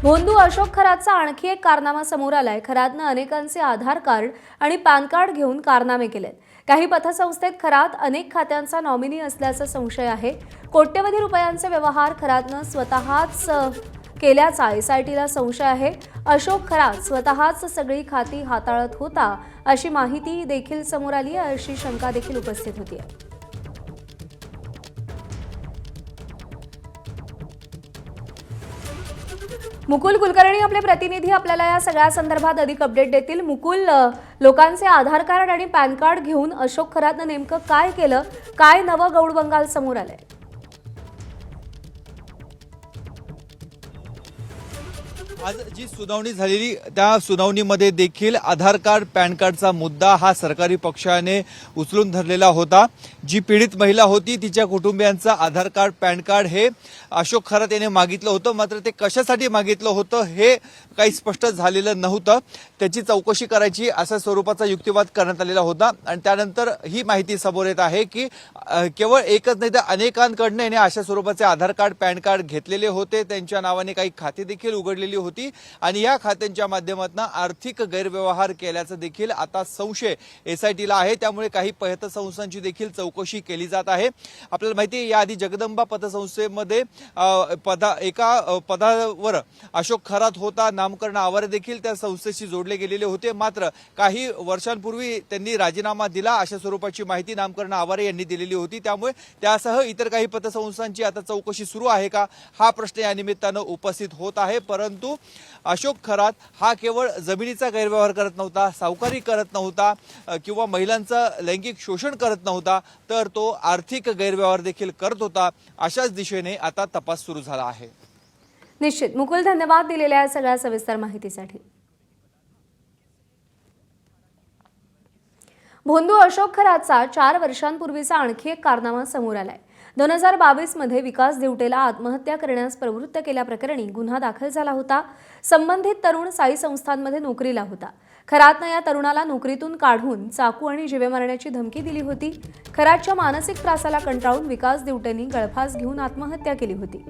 भोंदू अशोक खरातचा आणखी एक कारनामा समोर आलाय। खरातनं अनेकांचे आधार कार्ड आणि पॅन कार्ड घेऊन कारनामे केलेत। काही पतसंस्थेत खरात अनेक खात्यांचा नॉमिनी असल्याचा संशय आहे। कोट्यवधी रुपयांचे व्यवहार खरातनं स्वतःच केल्याचा एसआयटीला संशय आहे। अशोक खरात स्वतःच सगळी खाती हाताळत होता अशी माहिती देखील समोर आली आहे, अशी शंका देखील उपस्थित होती आहे। मुकुल कुलकर्णी आपले प्रतिनिधी आपल्याला या सगळ्या संदर्भात अधिक अपडेट देतील। मुकुल, लोकांचे आधार कार्ड आणि पॅन कार्ड घेऊन अशोक खरातनं नेमकं काय केलं, काय नवं गौडबंगाल समोर आलंय? आज जी सुनावणी झालेली त्या सुनावणीमध्ये देखील आधार कार्ड पॅन कार्डचा मुद्दा हा सरकारी पक्षाने उचलून धरलेला होता। जी पीडित महिला होती तिच्या कुटुंबियांचा आधार कार्ड पॅन कार्ड हे अशोक खरात याने मागितलं होतं, मात्र ते कशासाठी मागितलं होतं हे काही स्पष्ट झालेलं नव्हतं। त्याची चौकशी करायची अशा स्वरूपाचा युक्तिवाद करण्यात आलेला होता आणि त्यानंतर ही माहिती समोर येत आहे की केवळ एकच नाही तर अनेकांकडनं याने अशा स्वरूपाचे आधार कार्ड पॅन कार्ड घेतलेले होते। त्यांच्या नावाने काही खाती देखील उघडलेली होती आणि या खात्यांच्या माध्यमातून आर्थिक गैरव्यवहार केल्याचा देखील आता संशय एसआयटीला आहे। त्यामुळे काही पतसंस्थांची देखील चौकशी केली जात आहे। आपल्याला माहिती आहे याआधी जगदंबा पतसंस्थेमध्ये एका पदावर अशोक खरात होता। नामकरण आवारे देखील त्या संस्थेशी जोडले गेलेले होते, मात्र काही वर्षांपूर्वी त्यांनी राजीनामा दिला अशा स्वरूपाची माहिती नामकरण आवारे यांनी दिलेली होती। त्यामुळे त्यासह इतर काही पतसंस्थांची आता चौकशी सुरू आहे का हा प्रश्न या निमित्तानं उपस्थित होत आहे। परंतु अशोक खरात हा केवळ जमिनीचा गैरव्यवहार करत नव्हता, सावकारी करत नव्हता किंवा महिलांचं लैंगिक शोषण करत नव्हता, तर तो आर्थिक गैरव्यवहार देखील करत होता। अशाच दिशेने आता तपास सुरू झाला आहे। निश्चित मुकुल, धन्यवाद दिलेल्या या सगळ्या सविस्तर माहितीसाठी। भोंदू अशोक खरातचा 4 वर्षांपूर्वीचा आणखी एक कारनामा समोर आलाय। 2022 मध्ये विकास दिवटेला आत्महत्या करण्यास प्रवृत्त केल्याप्रकरणी गुन्हा दाखल झाला होता। संबंधित तरुण साई संस्थांमध्ये नोकरीला होता। खरातनं या तरुणाला नोकरीतून काढून चाकू आणि जीवे मारण्याची धमकी दिली होती। खरातच्या मानसिक त्रासाला कंटाळून विकास दिवटेंनी गळफास घेऊन आत्महत्या केली होती।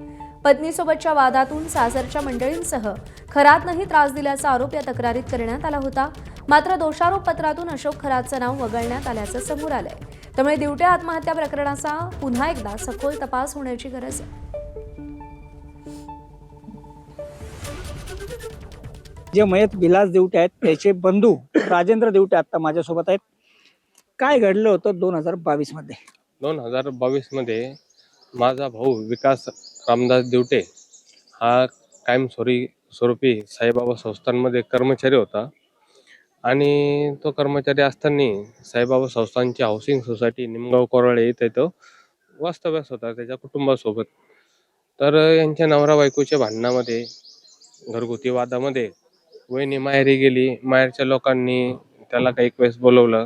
पत्नीसोबतच्या वादातून सासरच्या मंडळींसह खरातनंही त्रास दिल्याचा आरोप या तक्रारीत करण्यात आला होता। मात्र दोषारोप पत्रातून अशोक खरातचं नाव वगळण्यात आल्याचं समोर आलंय। त्यामुळे दिवटे आत्महत्या प्रकरणाचा पुन्हा एकदा सखोल तपास होण्याची गरज आहे। जे मयत विलास दिवटे आहेत त्याचे बंधू राजेंद्र दिवटे आता माझ्यासोबत आहेत। काय घडलं होतं 2022 मध्ये? 2022 मध्ये माझा भाऊ विकास रामदास दिवटे हा कायमस्वरूपी साईबाबा संस्थांमध्ये कर्मचारी होता आणि तो कर्मचारी असताना साईबाबा संस्थांची हाऊसिंग सोसायटी निमगाव कोराळे इथे तो वास्तव्यास होता त्याच्या कुटुंबासोबत। तर यांच्या नवरा बायकोच्या भांडणामध्ये घरगुती वादामध्ये वहिनी माहेरी गेली। माहेरच्या लोकांनी त्याला काही वेळेस बोलवलं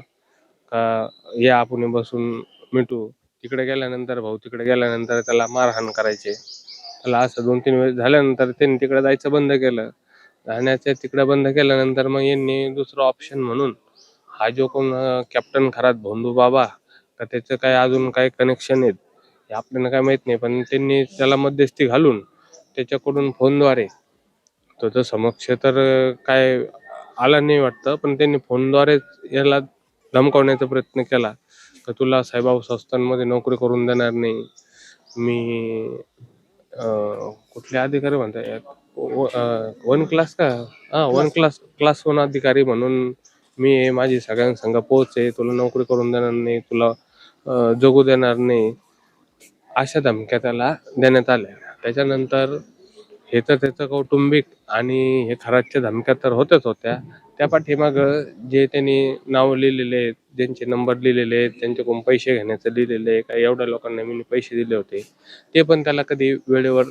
का या आपण बसून मिटू। तिकडे गेल्यानंतर भाऊ तिकडे गेल्यानंतर त्याला मारहाण करायचे। त्याला असं 2-3 वेळेस झाल्यानंतर त्यांनी तिकडे जायचं बंद केलं। राहण्याचं तिकडे बंद केल्यानंतर मग यांनी दुसरं ऑप्शन म्हणून हा जो कोण कॅप्टन खरात भोंदू बाबा का त्याचं काय अजून काय कनेक्शन आहेत हे आपल्याला काय माहित नाही, पण त्यांनी त्याला मध्यस्थी घालून त्याच्याकडून फोनद्वारे तो समक्ष तर काय आला नाही वाटतं, पण त्यांनी फोनद्वारे याला धमकावण्याचा प्रयत्न केला तर तुला साईबाबा संस्थांमध्ये नोकरी करून देणार नाही। मी कुठले अधिकारी म्हणताय 1 क्लास का वन क्लास 1 अधिकारी म्हणून मी माझी सगळ्यांसंग पोच आहे, तुला नोकरी करून देणार नाही, तुला जगू देणार नाही अशा धमक्या त्याला देण्यात आल्या। त्याच्यानंतर हे तर त्याचं कौटुंबिक आणि हे खरातच्या धमक्या तर होत्याच होत्या। त्या पाठीमाग जे त्यांनी नाव लिहिलेले आहेत, ज्यांचे नंबर लिहिलेले आहेत, त्यांच्याकडून पैसे घेण्याचं लिहिलेलं आहे, काही एवढ्या लोकांना मी पैसे दिले होते ते पण त्याला कधी वेळेवर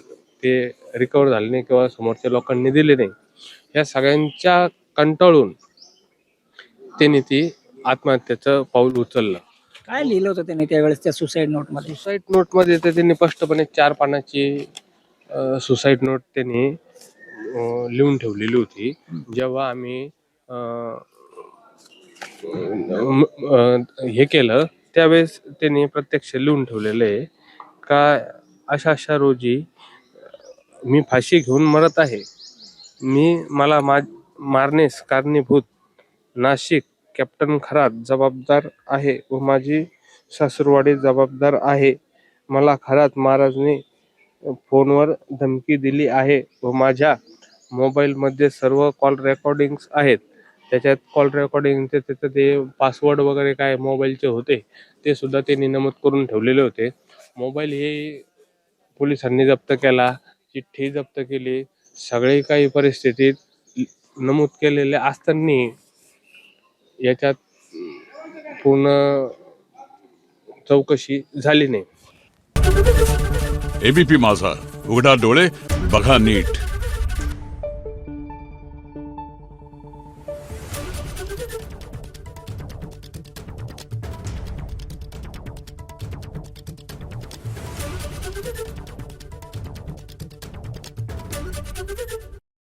ते रिकवर झाले नाही किंवा समोरच्या लोकांनी दिले नाही। या सगळ्यांच्या कंटाळून त्यांनी ती आत्महत्येचं पाऊल उचललं। काय लिहिलं होतं त्याने त्यावेळेस त्या सुसाईड नोटमध्ये? सुसाईड नोटमध्ये तर त्यांनी स्पष्टपणे 4 पानाची सुसाईड नोट त्यांनी लिहून ठेवलेली होती। जेव्हा आम्ही हे केलं त्यावेळेस त्यांनी प्रत्यक्ष लिहून ठेवलेलं आहे का अशा रोजी मी फाशी घेऊन मरत आहे मला मारण्यास कारणीभूत नाशिक कॅप्टन खरात जबाबदार आहे व माझी सासूरवाडी जबाबदार आहे. मला खरात महाराजने फोनवर धमकी दिली आहे व माझ्या मोबाईलमध्ये सर्व कॉल रेकॉर्डिंग्स आहेत. त्याच्यात कॉल रेकॉर्डिंग त्याचं ते पासवर्ड वगैरे काय मोबाईलचे होते ते सुद्धा त्यांनी नमूद करून ठेवलेले होते. मोबाईल हे पोलिसांनी जप्त केला, चिठ्ठी जप्त केली, सगळे काही परिस्थितीत नमूद केलेले असताना याच्यात पूर्ण चौकशी झाली नाही. एबीपी माझा, उघडा डोळे बघा नीट.